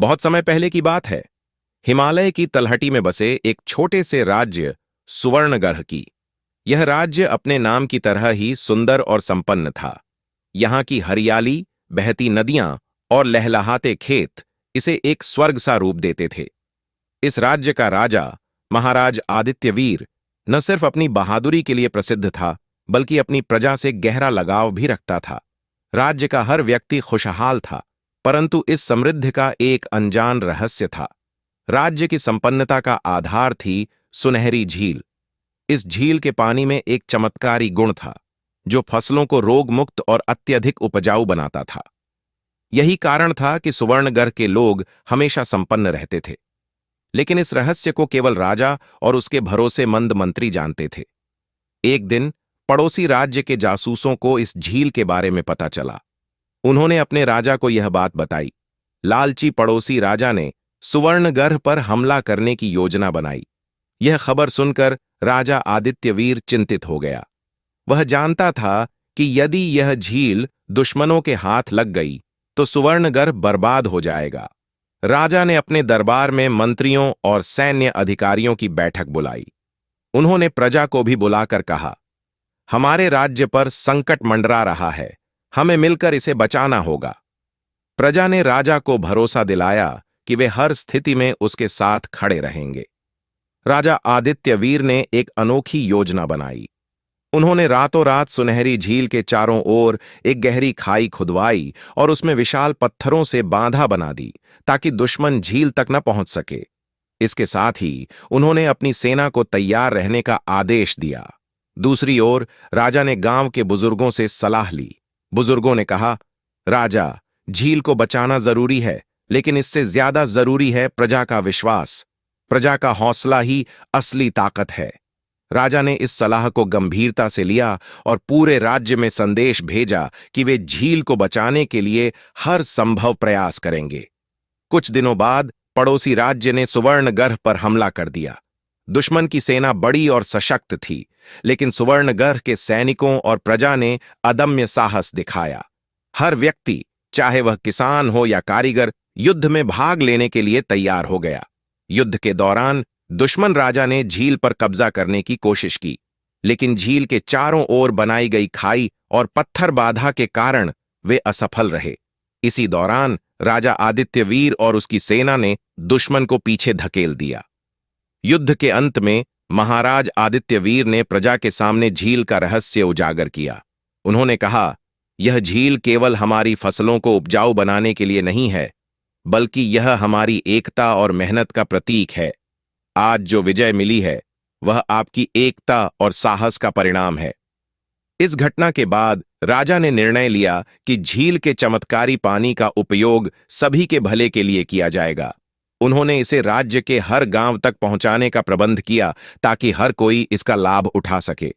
बहुत समय पहले की बात है। हिमालय की तलहटी में बसे एक छोटे से राज्य सुवर्णगढ़ की। यह राज्य अपने नाम की तरह ही सुंदर और संपन्न था। यहाँ की हरियाली, बहती नदियां और लहलहाते खेत इसे एक स्वर्ग सा रूप देते थे। इस राज्य का राजा महाराज आदित्यवीर न सिर्फ अपनी बहादुरी के लिए प्रसिद्ध था, बल्कि अपनी प्रजा से गहरा लगाव भी रखता था। राज्य का हर व्यक्ति खुशहाल था, परंतु इस समृद्धि का एक अनजान रहस्य था। राज्य की संपन्नता का आधार थी सुनहरी झील। इस झील के पानी में एक चमत्कारी गुण था, जो फसलों को रोगमुक्त और अत्यधिक उपजाऊ बनाता था। यही कारण था कि सुवर्णगढ़ के लोग हमेशा संपन्न रहते थे। लेकिन इस रहस्य को केवल राजा और उसके भरोसेमंद मंत्री जानते थे। एक दिन पड़ोसी राज्य के जासूसों को इस झील के बारे में पता चला। उन्होंने अपने राजा को यह बात बताई। लालची पड़ोसी राजा ने सुवर्णगढ़ पर हमला करने की योजना बनाई। यह खबर सुनकर राजा आदित्यवीर चिंतित हो गया। वह जानता था कि यदि यह झील दुश्मनों के हाथ लग गई तो सुवर्णगढ़ बर्बाद हो जाएगा। राजा ने अपने दरबार में मंत्रियों और सैन्य अधिकारियों की बैठक बुलाई। उन्होंने प्रजा को भी बुलाकर कहा, हमारे राज्य पर संकट मंडरा रहा है, हमें मिलकर इसे बचाना होगा। प्रजा ने राजा को भरोसा दिलाया कि वे हर स्थिति में उसके साथ खड़े रहेंगे। राजा आदित्यवीर ने एक अनोखी योजना बनाई। उन्होंने रातों रात सुनहरी झील के चारों ओर एक गहरी खाई खुदवाई और उसमें विशाल पत्थरों से बांधा बना दी, ताकि दुश्मन झील तक न पहुंच सके। इसके साथ ही उन्होंने अपनी सेना को तैयार रहने का आदेश दिया। दूसरी ओर राजा ने गांव के बुजुर्गों से सलाह ली। बुजुर्गों ने कहा, राजा, झील को बचाना जरूरी है, लेकिन इससे ज्यादा जरूरी है प्रजा का विश्वास। प्रजा का हौसला ही असली ताकत है। राजा ने इस सलाह को गंभीरता से लिया और पूरे राज्य में संदेश भेजा कि वे झील को बचाने के लिए हर संभव प्रयास करेंगे। कुछ दिनों बाद पड़ोसी राज्य ने सुवर्णगढ़ पर हमला कर दिया। दुश्मन की सेना बड़ी और सशक्त थी, लेकिन सुवर्णगढ़ के सैनिकों और प्रजा ने अदम्य साहस दिखाया। हर व्यक्ति, चाहे वह किसान हो या कारीगर, युद्ध में भाग लेने के लिए तैयार हो गया। युद्ध के दौरान दुश्मन राजा ने झील पर कब्जा करने की कोशिश की, लेकिन झील के चारों ओर बनाई गई खाई और पत्थर बाधा के कारण वे असफल रहे। इसी दौरान राजा आदित्यवीर और उसकी सेना ने दुश्मन को पीछे धकेल दिया। युद्ध के अंत में महाराज आदित्यवीर ने प्रजा के सामने झील का रहस्य उजागर किया। उन्होंने कहा, यह झील केवल हमारी फसलों को उपजाऊ बनाने के लिए नहीं है, बल्कि यह हमारी एकता और मेहनत का प्रतीक है। आज जो विजय मिली है, वह आपकी एकता और साहस का परिणाम है। इस घटना के बाद राजा ने निर्णय लिया कि झील के चमत्कारी पानी का उपयोग सभी के भले के लिए किया जाएगा। उन्होंने इसे राज्य के हर गांव तक पहुंचाने का प्रबंध किया, ताकि हर कोई इसका लाभ उठा सके।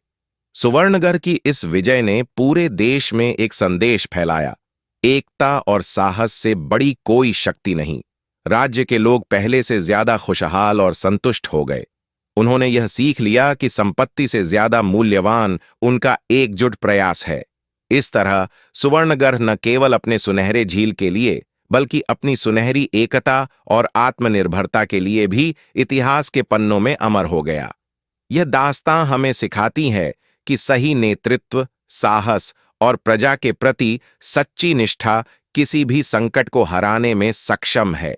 सुवर्णगढ़ की इस विजय ने पूरे देश में एक संदेश फैलाया, एकता और साहस से बड़ी कोई शक्ति नहीं। राज्य के लोग पहले से ज्यादा खुशहाल और संतुष्ट हो गए। उन्होंने यह सीख लिया कि संपत्ति से ज्यादा मूल्यवान उनका एकजुट प्रयास है। इस तरह सुवर्णगढ़ न केवल अपने सुनहरे झील के लिए, बल्कि अपनी सुनहरी एकता और आत्मनिर्भरता के लिए भी इतिहास के पन्नों में अमर हो गया। यह दास्तां हमें सिखाती है कि सही नेतृत्व, साहस और प्रजा के प्रति सच्ची निष्ठा किसी भी संकट को हराने में सक्षम है।